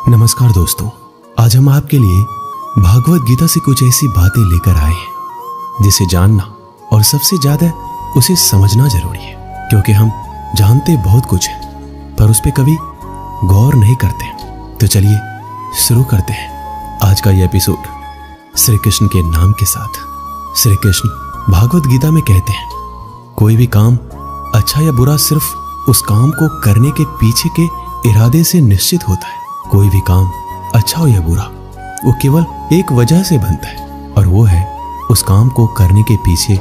नमस्कार दोस्तों, आज हम आपके लिए भागवत गीता से कुछ ऐसी बातें लेकर आए हैं जिसे जानना और सबसे ज्यादा उसे समझना जरूरी है, क्योंकि हम जानते बहुत कुछ है पर उस पर कभी गौर नहीं करते। तो चलिए शुरू करते हैं आज का यह एपिसोड श्री कृष्ण के नाम के साथ। श्री कृष्ण भागवत गीता में कहते हैं, कोई भी काम अच्छा या बुरा सिर्फ उस काम को करने के पीछे के इरादे से निश्चित होता है। कोई भी काम अच्छा हो या बुरा वो केवल एक वजह से बनता है, और वो है उस काम को करने के पीछे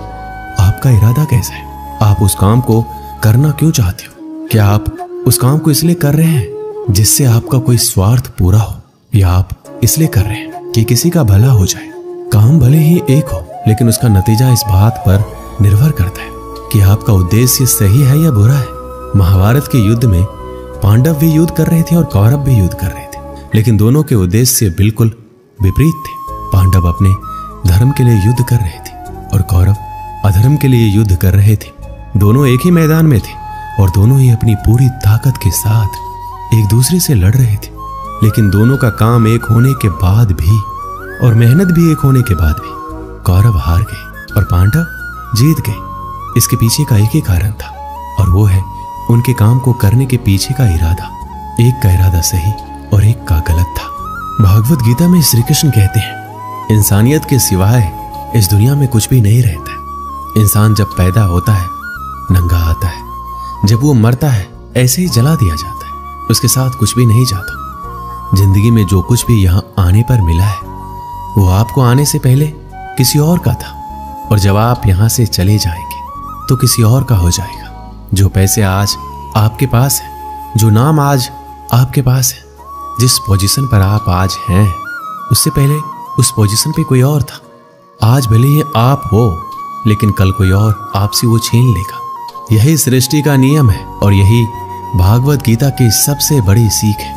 आपका इरादा कैसा है। आप उस काम को करना क्यों चाहते हो? क्या आप उस काम को इसलिए कर रहे हैं जिससे आपका कोई स्वार्थ पूरा हो, या आप इसलिए कर रहे हैं कि किसी का भला हो जाए? काम भले ही एक हो, लेकिन उसका नतीजा इस बात पर निर्भर करता है कि आपका उद्देश्य सही है या बुरा है। महाभारत के युद्ध में पांडव भी युद्ध कर रहे थे और कौरव भी युद्ध कर रहे थे, लेकिन दोनों के उद्देश्य बिल्कुल विपरीत थे। पांडव अपने धर्म के लिए युद्ध कर रहे थे और कौरव अधर्म के लिए युद्ध कर रहे थे। दोनों एक ही मैदान में थे और दोनों ही अपनी पूरी ताकत के साथ एक दूसरे से लड़ रहे थे, लेकिन दोनों का काम एक होने के बाद भी और मेहनत भी एक होने के बाद भी कौरव हार गए और पांडव जीत गए। इसके पीछे का एक ही कारण था, और वो है उनके काम को करने के पीछे का इरादा। एक का इरादा सही और एक का गलत था। भागवत गीता में श्री कृष्ण कहते हैं, इंसानियत के सिवाय इस दुनिया में कुछ भी नहीं रहता है। इंसान जब पैदा होता है नंगा आता है, जब वो मरता है ऐसे ही जला दिया जाता है, उसके साथ कुछ भी नहीं जाता। जिंदगी में जो कुछ भी यहाँ आने पर मिला है वो आपको आने से पहले किसी और का था, और जब आप यहाँ से चले जाएंगे तो किसी और का हो जाएगा। जो पैसे आज आपके पास है, जो नाम आज आपके पास है, जिस पोजीशन पर आप आज हैं, उससे पहले उस पोजीशन पे कोई और था। आज भले ही आप हो, लेकिन कल कोई और आपसे वो छीन लेगा। यही सृष्टि का नियम है और यही भागवत गीता की सबसे बड़ी सीख है,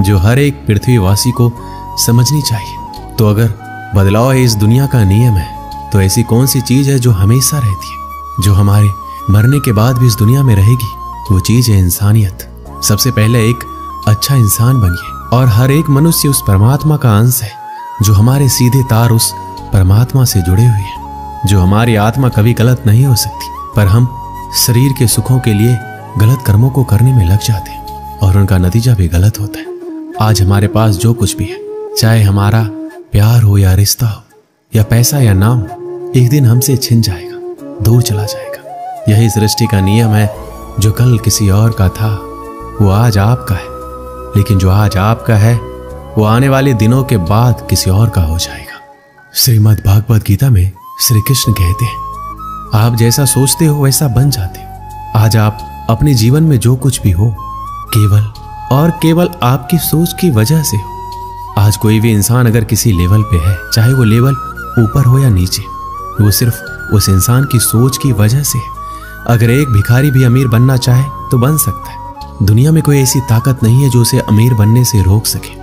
जो हर एक पृथ्वीवासी को समझनी चाहिए। तो अगर बदलाव इस दुनिया का नियम है, तो ऐसी कौन सी चीज है जो हमेशा रहती है, जो हमारे मरने के बाद भी इस दुनिया में रहेगी? वो चीज है इंसानियत। सबसे पहले एक अच्छा इंसान बनिए, और हर एक मनुष्य उस परमात्मा का अंश है, जो हमारे सीधे तार उस परमात्मा से जुड़े हुए हैं। जो हमारी आत्मा कभी गलत नहीं हो सकती, पर हम शरीर के सुखों के लिए गलत कर्मों को करने में लग जाते हैं और उनका नतीजा भी गलत होता है। आज हमारे पास जो कुछ भी है, चाहे हमारा प्यार हो या रिश्ता हो या पैसा या नाम, एक दिन हमसे छिन जाएगा, दूर चला जाएगा। यही सृष्टि का नियम है, जो कल किसी और का था वो आज आपका है, लेकिन जो आज आपका है वो आने वाले दिनों के बाद किसी और का हो जाएगा। श्रीमद् भागवत गीता में श्री कृष्ण कहते हैं, आप जैसा सोचते हो वैसा बन जाते हो। आज आप अपने जीवन में जो कुछ भी हो, केवल और केवल आपकी सोच की वजह से हो। आज कोई भी इंसान अगर किसी लेवल पे है, चाहे वो लेवल ऊपर हो या नीचे, वो सिर्फ उस इंसान की सोच की वजह से है। अगर एक भिखारी भी अमीर बनना चाहे तो बन सकता है। दुनिया में कोई ऐसी ताकत नहीं है जो उसे अमीर बनने से रोक सके।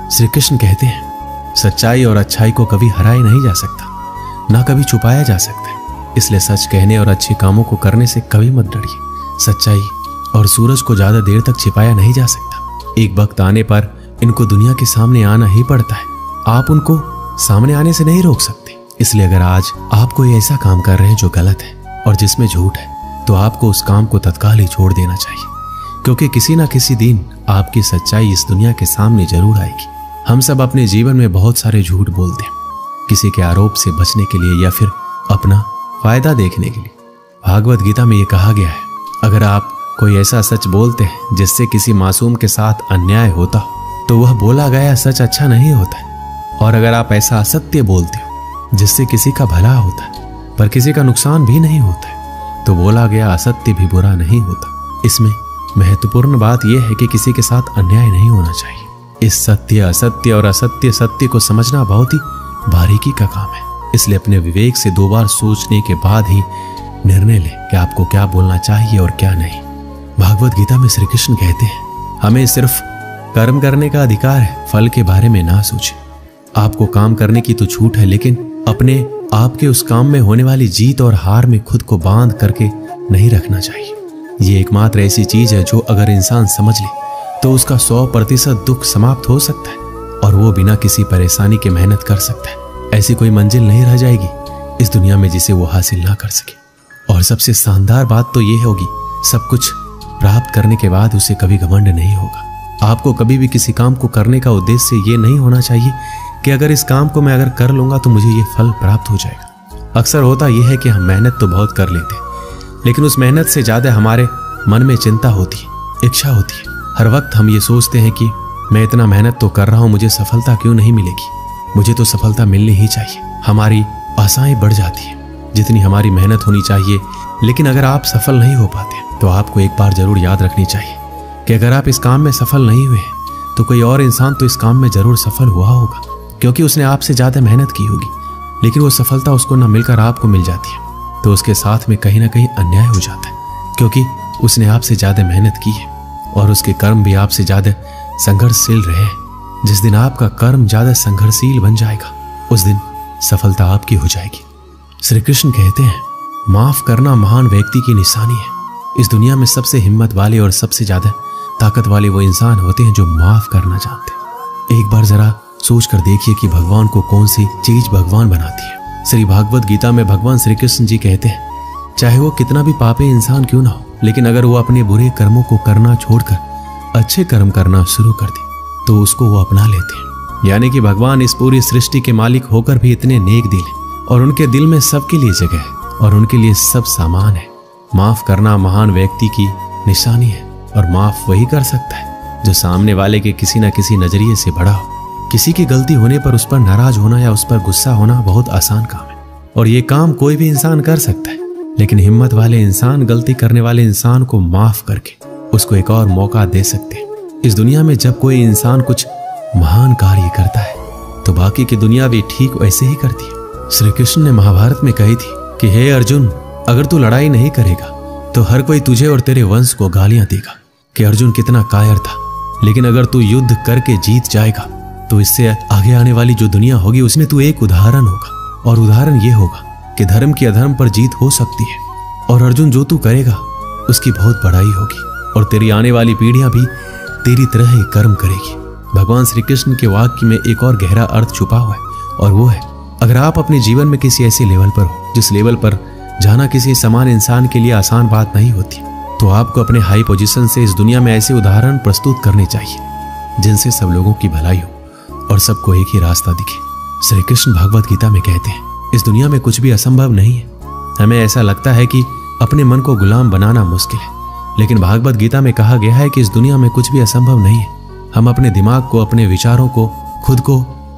श्री कृष्ण कहते हैं, सच्चाई और अच्छाई को कभी हराया नहीं जा सकता, ना कभी छुपाया जा सकता है। इसलिए सच कहने और अच्छे कामों को करने से कभी मत डरिए। सच्चाई और सूरज को ज्यादा देर तक छिपाया नहीं जा सकता। एक वक्त आने पर इनको दुनिया के सामने आना ही पड़ता है। आप उनको सामने आने से नहीं रोक सकते। इसलिए अगर आज आप कोई ऐसा काम कर रहे हैं जो गलत है और जिसमें झूठ है, तो आपको उस काम को तत्काल ही छोड़ देना चाहिए, क्योंकि किसी ना किसी दिन आपकी सच्चाई इस दुनिया के सामने जरूर आएगी। हम सब अपने जीवन में बहुत सारे झूठ बोलते हैं, किसी के आरोप से बचने के लिए या फिर अपना फायदा देखने के लिए। भागवत गीता में ये कहा गया है, अगर आप कोई ऐसा सच बोलते हैं जिससे किसी मासूम के साथ अन्याय होता हो, तो वह बोला गया सच अच्छा नहीं होता है। और अगर आप ऐसा असत्य बोलते हो जिससे किसी का भला होता है पर किसी का नुकसान भी नहीं होता है, तो बोला गया असत्य भी बुरा नहीं होता। इसमें महत्वपूर्ण बात यह है कि किसी के साथ अन्याय नहीं होना चाहिए। इस सत्य असत्य और असत्य सत्य को समझना बहुत ही बारीकी का काम है। इसलिए अपने विवेक से 2 बार सोचने के बाद ही निर्णय लें कि आपको क्या बोलना चाहिए और क्या नहीं। भागवत गीता में श्री कृष्ण कहते हैं, हमें सिर्फ कर्म करने का अधिकार है, फल के बारे में ना सोचें। आपको काम करने की तो छूट है, लेकिन अपने आपके उस काम में होने वाली जीत और हार में खुद को बांध करके नहीं रखना चाहिए। ये एकमात्र ऐसी चीज है जो अगर इंसान समझ ले तो उसका 100% दुख समाप्त हो सकता है और वो बिना किसी परेशानी के मेहनत कर सकता है। ऐसी कोई मंजिल नहीं रह जाएगी इस दुनिया में जिसे वो हासिल ना कर सके। और सबसे शानदार बात तो ये होगी, सब कुछ प्राप्त करने के बाद उसे कभी घमंड नहीं होगा। आपको कभी भी किसी काम को करने का उद्देश्य ये नहीं होना चाहिए कि अगर इस काम को मैं अगर कर लूंगा तो मुझे ये फल प्राप्त हो जाएगा। अक्सर होता यह है कि हम मेहनत तो बहुत कर लेते हैं, लेकिन उस मेहनत से ज्यादा हमारे मन में चिंता होती है, इच्छा होती है। हर वक्त हम ये सोचते हैं कि मैं इतना मेहनत तो कर रहा हूं, मुझे सफलता क्यों नहीं मिलेगी, मुझे तो सफलता मिलनी ही चाहिए। हमारी आशाएं बढ़ जाती हैं जितनी हमारी मेहनत होनी चाहिए। लेकिन अगर आप सफल नहीं हो पाते तो आपको एक बार जरूर याद रखनी चाहिए कि अगर आप इस काम में सफल नहीं हुए तो कोई और इंसान तो इस काम में जरूर सफल हुआ होगा, क्योंकि उसने आपसे ज्यादा मेहनत की होगी। लेकिन वो सफलता उसको न मिलकर आपको मिल जाती है तो उसके साथ में कहीं ना कहीं अन्याय हो जाता है, क्योंकि उसने आपसे ज्यादा मेहनत की है और उसके कर्म भी आपसे ज्यादा संघर्षशील रहे हैं। जिस दिन आपका कर्म ज्यादा संघर्षशील बन जाएगा उस दिन सफलता आपकी हो जाएगी। श्री कृष्ण कहते हैं, माफ करना महान व्यक्ति की निशानी है। इस दुनिया में सबसे हिम्मत वाले और सबसे ज्यादा ताकत वाले वो इंसान होते हैं जो माफ करना जानते हैं। एक बार जरा सोच कर देखिए कि भगवान को कौन सी चीज भगवान बनाती है। श्री भागवत गीता में भगवान श्री कृष्ण जी कहते हैं, चाहे वो कितना भी पापी इंसान क्यों ना हो, लेकिन अगर वो अपने बुरे कर्मों को करना छोड़कर अच्छे कर्म करना शुरू कर दे तो उसको वो अपना लेते हैं। यानी कि भगवान इस पूरी सृष्टि के मालिक होकर भी इतने नेक दिल हैं और उनके दिल में सबके लिए जगह है और उनके लिए सब सामान है। माफ करना महान व्यक्ति की निशानी है और माफ वही कर सकता है जो सामने वाले के किसी न किसी नजरिए से बड़ा हो। किसी की गलती होने पर उस पर नाराज होना या उस पर गुस्सा होना बहुत आसान काम है और ये काम कोई भी इंसान कर सकता है, लेकिन हिम्मत वाले इंसान गलती करने वाले इंसान को माफ करके उसको एक और मौका दे सकते हैं। इस दुनिया में जब कोई इंसान कुछ महान कार्य करता है तो बाकी की दुनिया भी ठीक वैसे ही करती है। श्री कृष्ण ने महाभारत में कही थी कि हे अर्जुन, अगर तू लड़ाई नहीं करेगा तो हर कोई तुझे और तेरे वंश को गालियां देगा कि अर्जुन कितना कायर था, लेकिन अगर तू युद्ध करके जीत जाएगा तो इससे आगे आने वाली जो दुनिया होगी उसमें तू एक उदाहरण होगा और उदाहरण ये होगा कि धर्म की अधर्म पर जीत हो सकती है। और अर्जुन, जो तू करेगा उसकी बहुत बड़ाई होगी और तेरी आने वाली पीढ़ियां भी तेरी तरह ही कर्म करेगी। भगवान श्री कृष्ण के वाक्य में एक और गहरा अर्थ छुपा हुआ है और वो है, अगर आप अपने जीवन में किसी ऐसे लेवल पर हो जिस लेवल पर जाना किसी समान इंसान के लिए आसान बात नहीं होती, तो आपको अपने हाई पोजीशन से इस दुनिया में ऐसे उदाहरण प्रस्तुत करने चाहिए जिनसे सब लोगों की भलाई हो और सबको एक ही रास्ता दिखे। श्री कृष्ण भगवत गीता में कहते हैं, इस दुनिया में कुछ भी असंभव नहीं है। हमें ऐसा लगता है कि अपने मन को गुलाम बनाना मुश्किल है, लेकिन भागवत गीता में कहा गया है कि इस दुनिया में कुछ भी असंभव नहीं है। हम अपने दिमाग को, अपने विचारों को, खुद को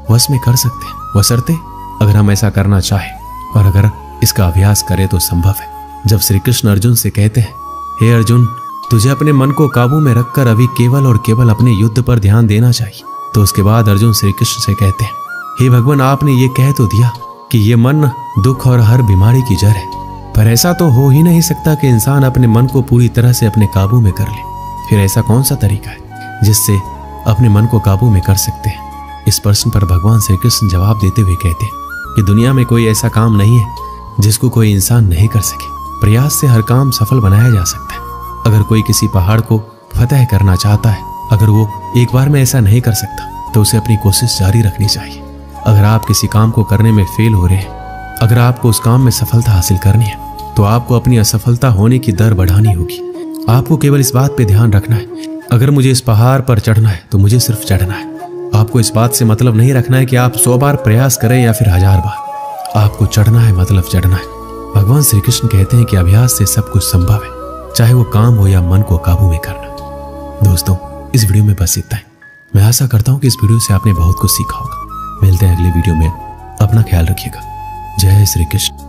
वश में कर सकते हैं, बशर्ते अगर हम ऐसा करना चाहें और अगर इसका अभ्यास करें तो संभव है। जब श्री कृष्ण अर्जुन से कहते हैं, हे अर्जुन, तुझे अपने मन को काबू में रखकर अभी केवल और केवल अपने युद्ध पर ध्यान देना चाहिए, तो उसके बाद अर्जुन श्री कृष्ण से कहते हैं, हे भगवान, आपने ये कह तो दिया कि ये मन दुख और हर बीमारी की जड़ है, पर ऐसा तो हो ही नहीं सकता कि इंसान अपने मन को पूरी तरह से अपने काबू में कर ले। फिर ऐसा कौन सा तरीका है जिससे अपने मन को काबू में कर सकते हैं? इस प्रश्न पर भगवान श्री कृष्ण जवाब देते हुए कहते हैं कि दुनिया में कोई ऐसा काम नहीं है जिसको कोई इंसान नहीं कर सके। प्रयास से हर काम सफल बनाया जा सकता है। अगर कोई किसी पहाड़ को फतह करना चाहता है, अगर वो एक बार में ऐसा नहीं कर सकता तो उसे अपनी कोशिश जारी रखनी चाहिए। अगर आप किसी काम को करने में फेल हो रहे हैं, अगर आपको उस काम में सफलता हासिल करनी है, तो आपको अपनी असफलता होने की दर बढ़ानी होगी। आपको केवल इस बात पे ध्यान रखना है, अगर मुझे इस पहाड़ पर चढ़ना है तो मुझे सिर्फ चढ़ना है। आपको इस बात से मतलब नहीं रखना है कि आप 100 बार प्रयास करें या फिर 1000 बार। आपको चढ़ना है, मतलब चढ़ना है। भगवान श्री कृष्ण कहते हैं कि अभ्यास से सब कुछ संभव है, चाहे वो काम हो या मन को काबू में करना। दोस्तों, इस वीडियो में बस इतना ही। मैं आशा करता हूँ कि इस वीडियो से आपने बहुत कुछ सीखा होगा। मिलते हैं अगले वीडियो में। अपना ख्याल रखिएगा। जय श्री कृष्ण।